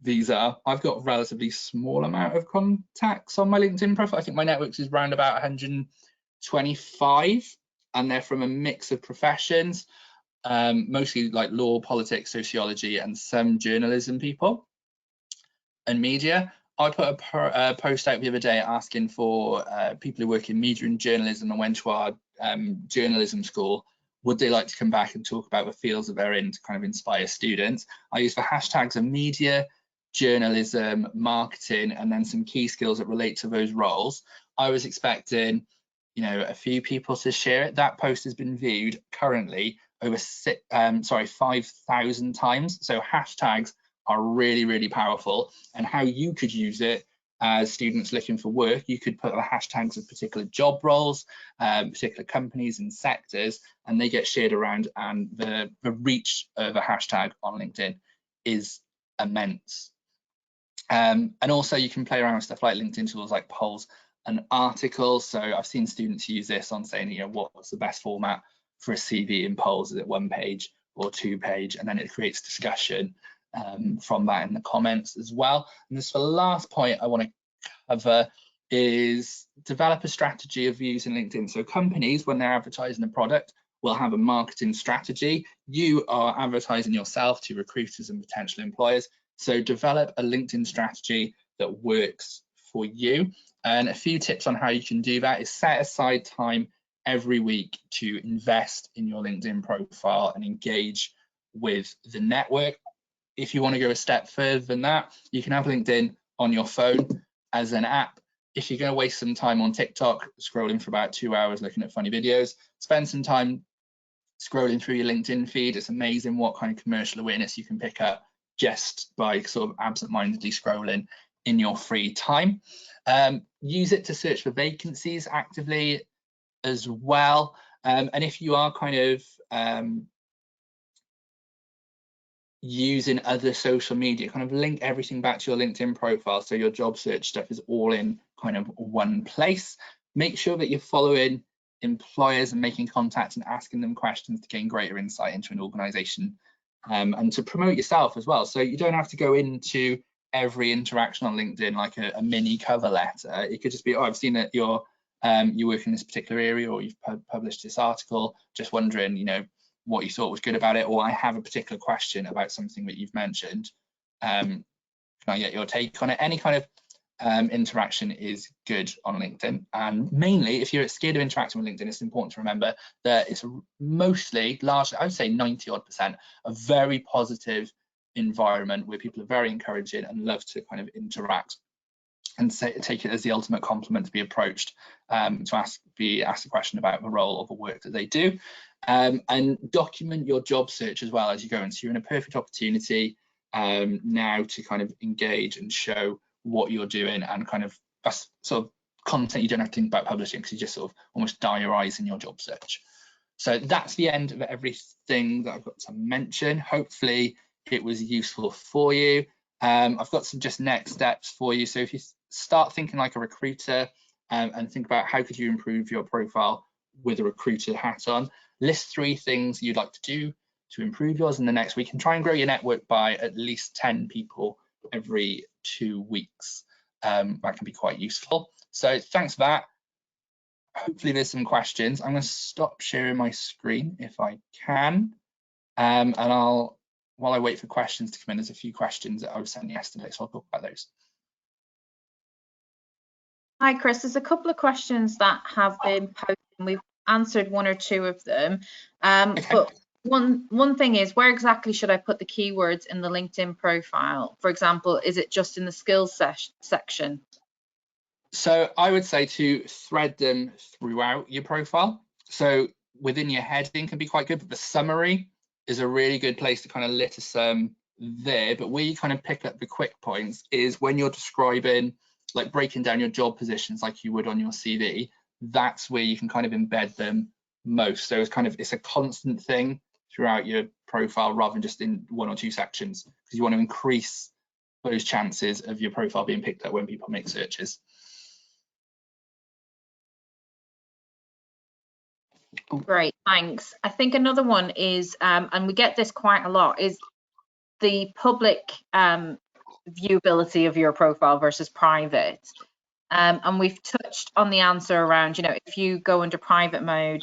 these are, I've got a relatively small amount of contacts on my LinkedIn profile. I think my networks is around about 125, and they're from a mix of professions, mostly like law, politics, sociology, and some journalism people and media. I put a post out the other day asking for people who work in media and journalism and went to our journalism school, would they like to come back and talk about the fields that they're in to kind of inspire students. I use the hashtags of media, journalism, marketing, and then some key skills that relate to those roles. I was expecting, a few people to share it. That post has been viewed currently over 5,000 times. So hashtags are really, really powerful, and how you could use it as students looking for work, you could put the hashtags of particular job roles, particular companies and sectors, and they get shared around, and the reach of a hashtag on LinkedIn is immense. And also you can play around with stuff like LinkedIn tools like polls and articles. So I've seen students use this on saying, you know, what's the best format for a CV in polls? Is it 1 page or 2 page? And then it creates discussion from that in the comments as well. And this, the last point I want to cover, is develop a strategy of using LinkedIn. So companies, when they're advertising a product, will have a marketing strategy. You are advertising yourself to recruiters and potential employers. So develop a LinkedIn strategy that works for you. And a few tips on how you can do that is set aside time every week to invest in your LinkedIn profile and engage with the network. If you want to go a step further than that, you can have LinkedIn on your phone as an app. If you're going to waste some time on TikTok, scrolling for about 2 hours looking at funny videos, spend some time scrolling through your LinkedIn feed. It's amazing what kind of commercial awareness you can pick up just by sort of absent-mindedly scrolling in your free time. Use it to search for vacancies actively as well. And if you are kind of using other social media, kind of link everything back to your LinkedIn profile, so your job search stuff is all in kind of one place. Make sure that you're following employers and making contact and asking them questions to gain greater insight into an organization, and to promote yourself as well. So you don't have to go into every interaction on LinkedIn like a mini cover letter. It could just be, oh, I've seen that you work in this particular area, or you've published this article, just wondering, you know, what you thought was good about it, or I have a particular question about something that you've mentioned. Can I get your take on it? Any kind of interaction is good on LinkedIn. And mainly, if you're scared of interacting with LinkedIn, it's important to remember that it's mostly, largely, I would say 90-odd%, a very positive environment where people are very encouraging and love to kind of interact and take it as the ultimate compliment to be approached, to be asked a question about the role or the work that they do. And document your job search as well as you go. And so you're in a perfect opportunity now to kind of engage and show what you're doing, and kind of that's sort of content you don't have to think about publishing, because you just sort of almost diarise in your job search. So that's the end of everything that I've got to mention. Hopefully it was useful for you. I've got some just next steps for you. So if you start thinking like a recruiter, and think about how could you improve your profile with a recruiter hat on, list 3 things you'd like to do to improve yours in the next week, and try and grow your network by at least 10 people every 2 weeks. That can be quite useful. So thanks for that. Hopefully there's some questions. I'm going to stop sharing my screen if I can, and while I wait for questions to come in, there's a few questions that I was sent yesterday, so I'll talk about those. Hi, Chris. There's a couple of questions that have been posted, and we've answered 1 or 2 of them. Okay. But one thing is, where exactly should I put the keywords in the LinkedIn profile? For example, is it just in the skills section? So I would say to thread them throughout your profile. So within your heading can be quite good, but the summary is a really good place to kind of litter some there. But where you kind of pick up the quick points is when you're describing, like breaking down your job positions like you would on your CV. That's where you can kind of embed them most. So it's a constant thing throughout your profile rather than just in 1 or 2 sections, because you want to increase those chances of your profile being picked up when people make searches. Great, thanks. I think another one is, and we get this quite a lot, is the public viewability of your profile versus private. And we've touched on the answer around, you know, if you go into private mode,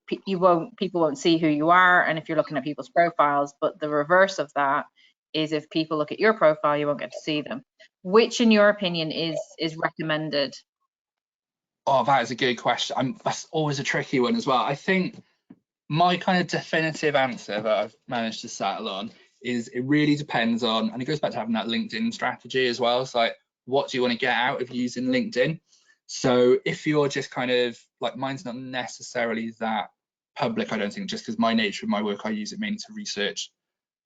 people won't see who you are, and if you're looking at people's profiles. But the reverse of that is, if people look at your profile, you won't get to see them. Which, in your opinion, is recommended? Oh, that is a good question. That's always a tricky one as well. I think my kind of definitive answer that I've managed to settle on is it really depends on, and it goes back to having that LinkedIn strategy as well. So like, what do you want to get out of using LinkedIn? So if you're just kind of like, mine's not necessarily that public, I don't think, just because my nature of my work, I use it mainly to research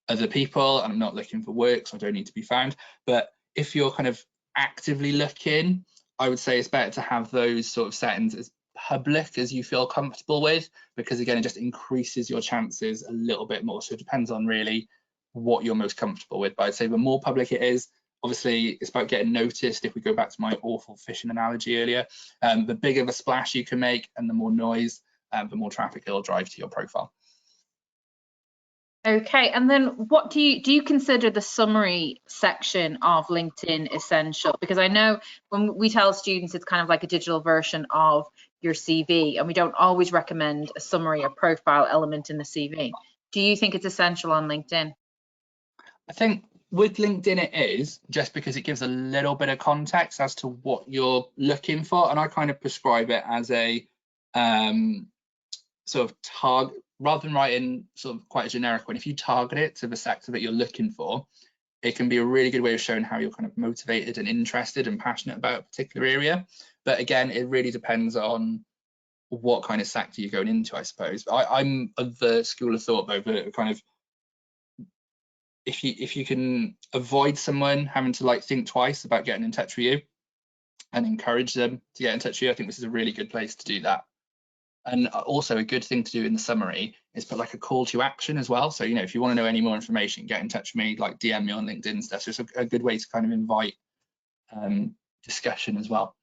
other people, and I'm not looking for work, so I don't need to be found. But if you're kind of actively looking, I would say it's better to have those sort of settings as public as you feel comfortable with, because again, it just increases your chances a little bit more. So it depends on really what you're most comfortable with. But I'd say the more public it is, obviously it's about getting noticed. If we go back to my awful fishing analogy earlier, the bigger the splash you can make and the more noise, the more traffic it'll drive to your profile. Okay, and then what do you consider the summary section of LinkedIn essential? Because I know when we tell students it's kind of like a digital version of your CV, and we don't always recommend a summary or profile element in the CV. Do you think it's essential on LinkedIn? I think with LinkedIn it is, just because it gives a little bit of context as to what you're looking for, and I kind of prescribe it as a sort of target, rather than writing sort of quite a generic one. If you target it to the sector that you're looking for, it can be a really good way of showing how you're kind of motivated and interested and passionate about a particular area. But again, it really depends on what kind of sector you're going into, I suppose. I'm of the school of thought though that kind of, if you can avoid someone having to like think twice about getting in touch with you and encourage them to get in touch with you, I think this is a really good place to do that. And also a good thing to do in the summary is put like a call to action as well. So, you know, if you want to know any more information, get in touch with me, like DM me on LinkedIn and stuff. So it's a good way to kind of invite discussion as well.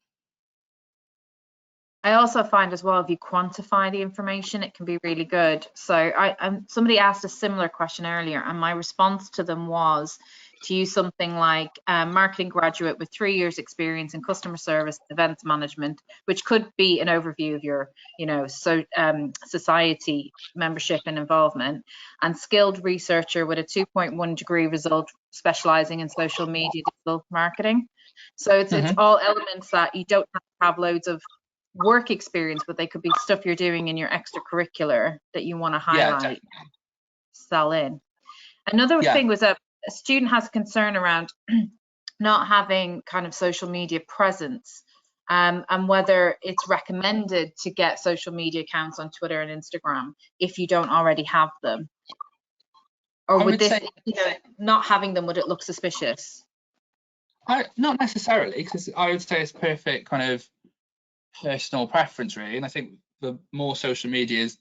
I also find as well, if you quantify the information, it can be really good. So somebody asked a similar question earlier, and my response to them was to use something like marketing graduate with 3 years experience in customer service and events management, which could be an overview of your, you know, society membership and involvement, and skilled researcher with a 2.1 degree result specializing in social media digital marketing. So it's all elements that you don't have loads of work experience, but they could be stuff you're doing in your extracurricular that you want to highlight, sell in. Another thing was a student has a concern around not having kind of social media presence, and whether it's recommended to get social media accounts on Twitter and Instagram if you don't already have them, or would this, you know, not having them, would it look suspicious? Not necessarily, because I would say it's perfect kind of personal preference really. And I think the more social media is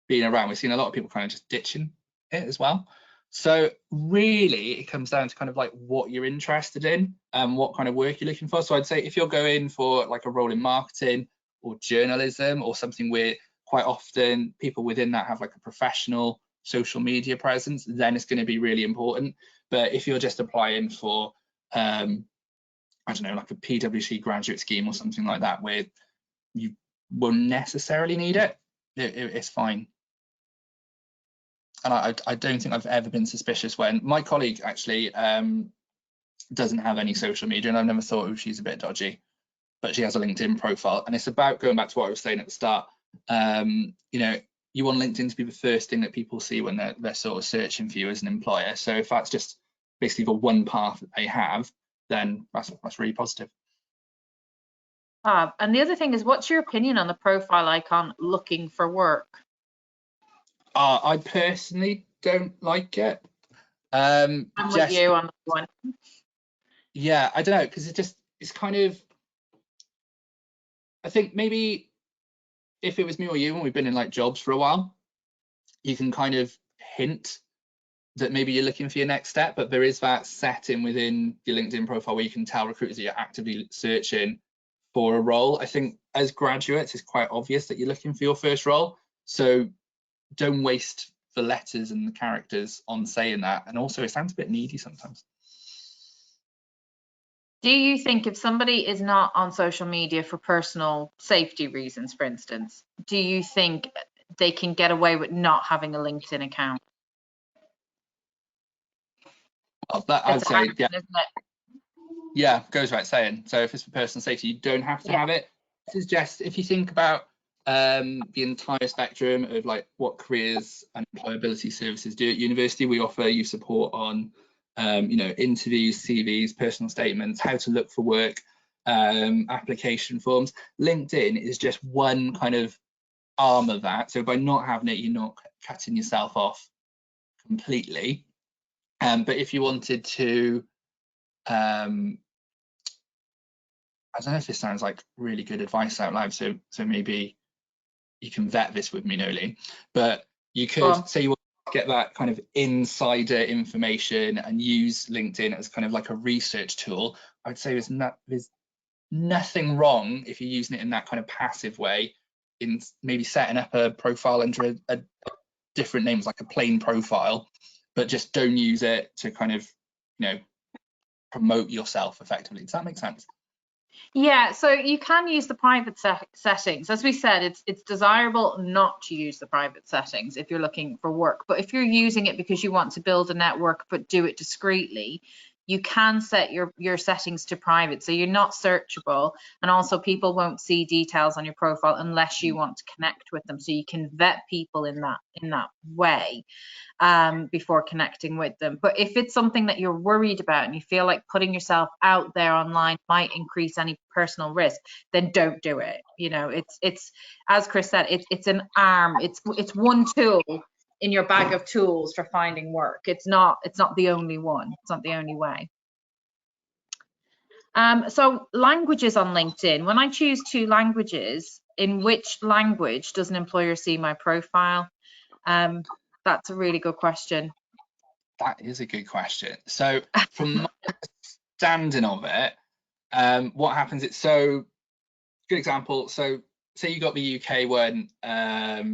being around, we've seen a lot of people kind of just ditching it as well. So really it comes down to kind of like what you're interested in and what kind of work you're looking for. So I'd say if you're going for like a role in marketing or journalism or something where quite often people within that have like a professional social media presence, then it's going to be really important. But if you're just applying for I don't know, like a PwC graduate scheme or something like that, where you won't necessarily need it, it's fine. And I don't think I've ever been suspicious when my colleague actually doesn't have any social media, and I've never thought, oh, she's a bit dodgy, but she has a LinkedIn profile. And it's about going back to what I was saying at the start. You know, you want LinkedIn to be the first thing that people see when they're sort of searching for you as an employer. So if that's just basically the one path that they have, then that's really positive. And the other thing is, what's your opinion on the profile icon looking for work? I personally don't like it. I'm with you on that one. Yeah, I don't know, because it's kind of, I think maybe if it was me or you and we've been in like jobs for a while, you can kind of hint that maybe you're looking for your next step, but there is that setting within your LinkedIn profile where you can tell recruiters that you're actively searching for a role. I think as graduates, it's quite obvious that you're looking for your first role. So don't waste the letters and the characters on saying that. And also it sounds a bit needy sometimes. Do you think if somebody is not on social media for personal safety reasons, for instance, do you think they can get away with not having a LinkedIn account? Well, that I'd say, yeah. Yeah, goes without saying. So if it's for personal safety, you don't have to have it. This is just, if you think about the entire spectrum of like what careers and employability services do at university, we offer you support on you know, interviews, CVs, personal statements, how to look for work, application forms. LinkedIn is just one kind of arm of that. So by not having it, you're not cutting yourself off completely. But if you wanted to I don't know if this sounds like really good advice out loud, so maybe you can vet this with me, Nolene, but you could say you want to get that kind of insider information and use LinkedIn as kind of like a research tool. I'd say there's nothing wrong if you're using it in that kind of passive way, in maybe setting up a profile under a different names, like a plain profile, but just don't use it to kind of, you know, promote yourself effectively. Does that make sense? Yeah, so you can use the private settings. As we said, it's desirable not to use the private settings if you're looking for work. But if you're using it because you want to build a network but do it discreetly, you can set your settings to private, so you're not searchable, and also people won't see details on your profile unless you want to connect with them. So you can vet people in that way before connecting with them. But if it's something that you're worried about and you feel like putting yourself out there online might increase any personal risk, then don't do it. You know, it's as Chris said, it's an arm, it's one tool in your bag of tools for finding work. It's not the only one. It's not the only way. So languages on LinkedIn, when I choose 2 languages, in which language does an employer see my profile? That's a really good question. That is a good question. So from my understanding of it, what happens, it's so good example. So say you got the UK one, I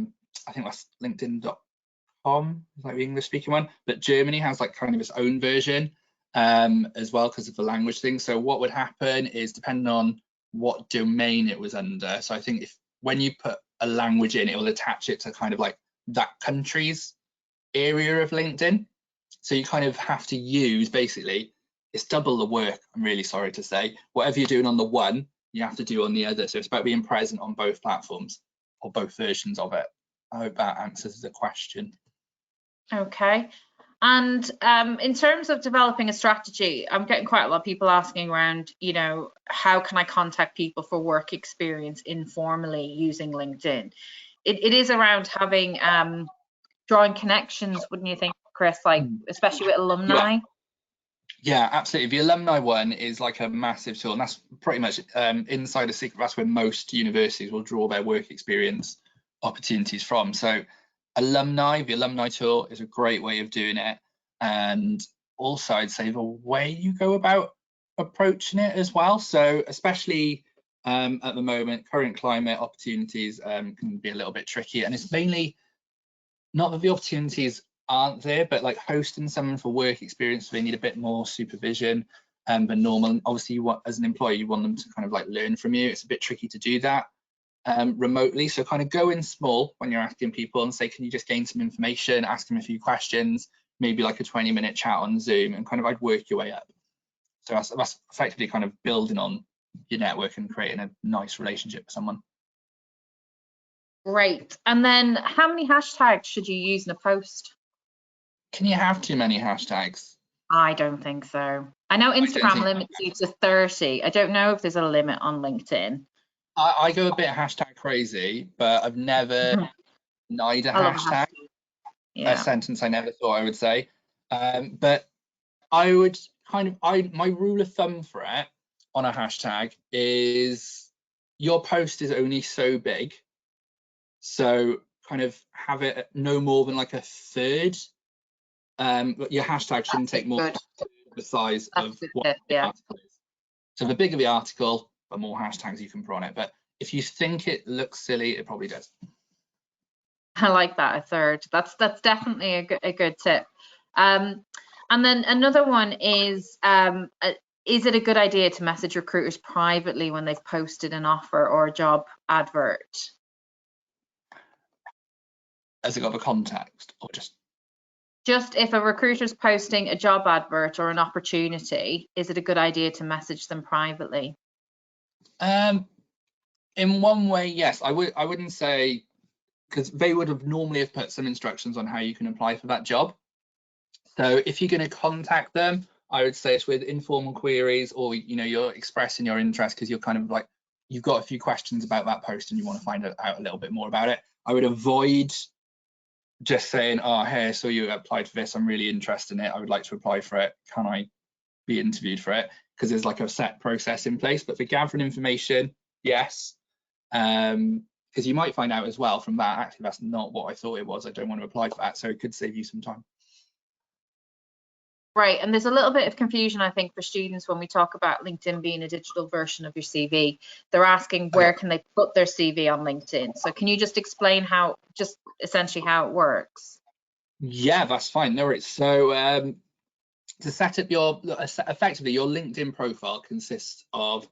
think that's linkedin.com, like the English speaking one, but Germany has like kind of its own version as well because of the language thing. So what would happen is, depending on what domain it was under, so I think when you put a language in, it will attach it to kind of like that country's area of LinkedIn. So you kind of have to use, basically, it's double the work, I'm really sorry to say. Whatever you're doing on the one, you have to do on the other. So it's about being present on both platforms or both versions of it. I hope that answers the question. Okay. And in terms of developing a strategy, I'm getting quite a lot of people asking around, you know, how can I contact people for work experience informally using LinkedIn? It is around having drawing connections, wouldn't you think, Chris? Like, especially with alumni. Yeah, absolutely. The alumni one is like a massive tool, and that's pretty much inside a secret. That's where most universities will draw their work experience opportunities from. So alumni, the alumni tool is a great way of doing it. And also I'd say the way you go about approaching it as well. So especially at the moment, current climate, opportunities can be a little bit tricky, and it's mainly not that the opportunities aren't there, but like hosting someone for work experience, they need a bit more supervision than normal. Obviously, you want, as an employer, you want them to kind of like learn from you. It's a bit tricky to do that remotely. So kind of go in small when you're asking people and say, can you just gain some information, ask them a few questions, maybe like a 20-minute chat on Zoom, and kind of I'd work your way up. So that's effectively kind of building on your network and creating a nice relationship with someone. Great. And then how many hashtags should you use in a post? Can you have too many hashtags? I don't think so. I know Instagram limits you to 30. I don't know if there's a limit on LinkedIn. I go a bit hashtag crazy, but I've never denied a hashtag. Yeah. A sentence I never thought I would say. But I would kind of, my rule of thumb for it on a hashtag is your post is only so big. So kind of have it no more than like a third. But your hashtag shouldn't take more than the size of what the article is. So the bigger the article, the more hashtags you can put on it. But if you think it looks silly, it probably does. I like that, a third. That's definitely a good tip. And then another one is it a good idea to message recruiters privately when they've posted an offer or a job advert? Has it got the context, or just if a recruiter's posting a job advert or an opportunity, is it a good idea to message them privately? In one way, yes. I wouldn't say, because they would have normally have put some instructions on how you can apply for that job. So if you're going to contact them, I would say it's with informal queries, or you're expressing your interest because you're kind of like, you've got a few questions about that post and you want to find out a little bit more about it. I would avoid just saying, oh, hey, I saw you applied for this, I'm really interested in it, I would like to apply for it, can I be interviewed for it? because there's like a set process in place. But for gathering information, yes. Because you might find out as well from that, actually, that's not what I thought it was. I don't want to apply for that. So it could save you some time. Right, and there's a little bit of confusion, I think, for students when we talk about LinkedIn being a digital version of your CV. They're asking where can they put their CV on LinkedIn. So can you just explain how, just essentially how it works? Yeah, that's fine. No worries. So to set up your, effectively, your LinkedIn profile consists of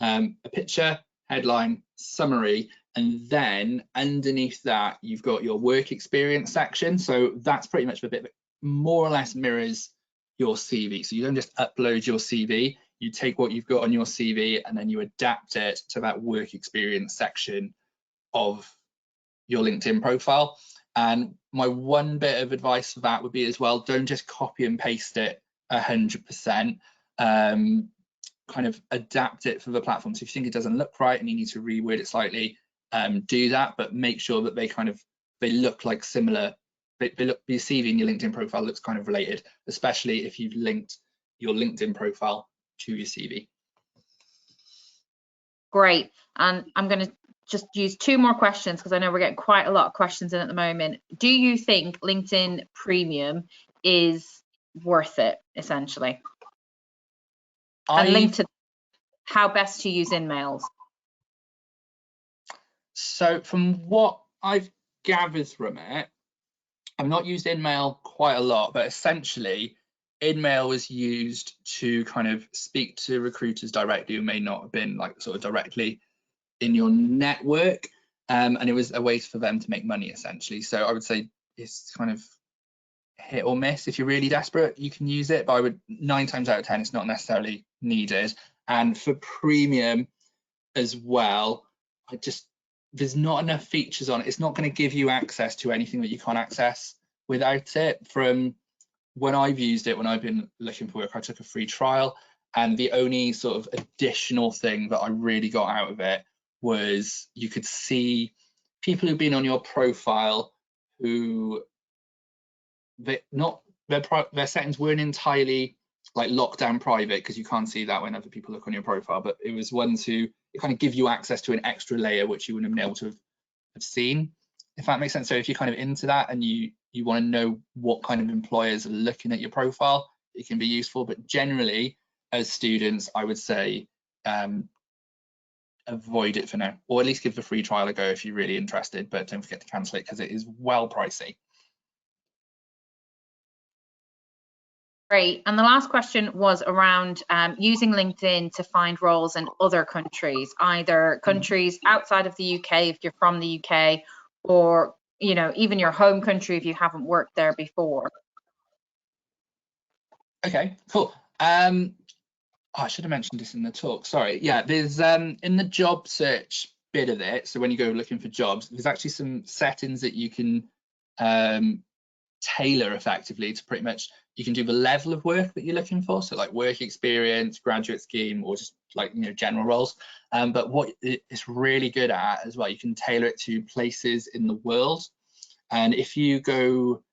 a picture, headline, summary, and then underneath that, you've got your work experience section. So that's pretty much a bit more or less mirrors your CV. So you don't just upload your CV, you take what you've got on your CV and then you adapt it to that work experience section of your LinkedIn profile. And my one bit of advice for that would be as well, don't just copy and paste it 100%. Kind of adapt it for the platform. So if you think it doesn't look right and you need to reword it slightly, do that, but make sure that they look like similar. Your CV and your LinkedIn profile looks kind of related, especially if you've linked your LinkedIn profile to your CV. Great. And I'm going to just use 2 more questions because I know we're getting quite a lot of questions in at the moment. Do you think LinkedIn Premium is worth it, essentially? And link to how best to use Idmails. So from what I've gathered from it, I've not used Idmail quite a lot, but essentially Idmail was used to kind of speak to recruiters directly who may not have been like sort of directly in your network, and it was a way for them to make money essentially. So I would say it's kind of hit or miss. If you're really desperate, you can use it, but I would 9 times out of 10 it's not necessarily needed. And for premium as well, there's not enough features on it. It's not going to give you access to anything that you can't access without it. From when I've used it, when I've been looking for work, I took a free trial, and the only sort of additional thing that I really got out of it was you could see people who've been on your profile who their settings weren't entirely like locked down private, because you can't see that when other people look on your profile, but it was ones who kind of give you access to an extra layer which you wouldn't have been able to have seen, if that makes sense. So if you're kind of into that and you want to know what kind of employers are looking at your profile, it can be useful. But generally, as students, I would say avoid it for now, or at least give the free trial a go if you're really interested, but don't forget to cancel it because it is well pricey. Great. And the last question was around using LinkedIn to find roles in other countries, either countries outside of the UK if you're from the UK, or even your home country if you haven't worked there before. Okay, cool. I should have mentioned this in the talk. Sorry. Yeah, there's in the job search bit of it. So when you go looking for jobs, there's actually some settings that you can tailor effectively to pretty much, you can do the level of work that you're looking for, so like work experience, graduate scheme, or just like general roles. But what it's really good at as well, you can tailor it to places in the world. And if you go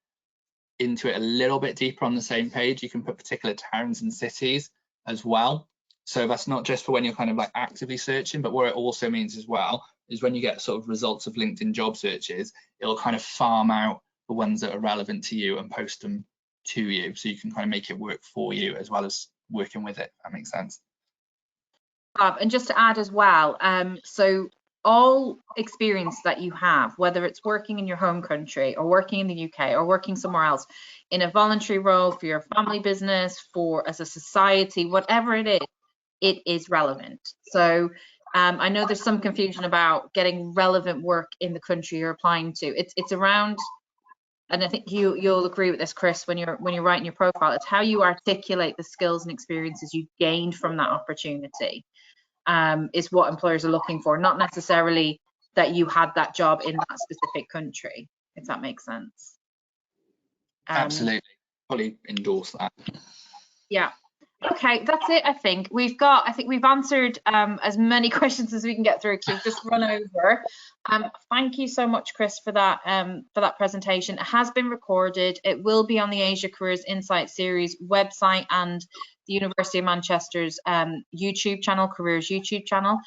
into it a little bit deeper on the same page, you can put particular towns and cities as well. So that's not just for when you're kind of like actively searching, but what it also means as well is when you get sort of results of LinkedIn job searches, it'll kind of farm out the ones that are relevant to you and post them to you, so you can kind of make it work for you as well as working with it, if that makes sense. And just to add as well, so all experience that you have, whether it's working in your home country or working in the UK or working somewhere else in a voluntary role, for your family business, for as a society, whatever it is relevant. So I know there's some confusion about getting relevant work in the country you're applying to. It's around, and I think you'll agree with this, Chris, when you're writing your profile, it's how you articulate the skills and experiences you gained from that opportunity. Is what employers are looking for, not necessarily that you had that job in that specific country, if that makes sense. Absolutely, fully endorse that. Yeah. Okay, that's it. I think we've answered as many questions as we can get through because we've just run over. Thank you so much, Chris, for that presentation. It has been recorded. It will be on the Asia Careers Insight Series website and the University of Manchester's YouTube channel, Careers YouTube channel.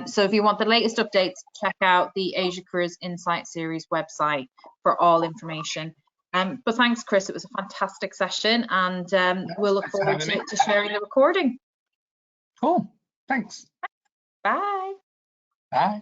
So if you want the latest updates, check out the Asia Careers Insight Series website for all information. But thanks, Chris. It was a fantastic session, and we'll look forward to sharing the recording. Cool. Thanks. Bye. Bye.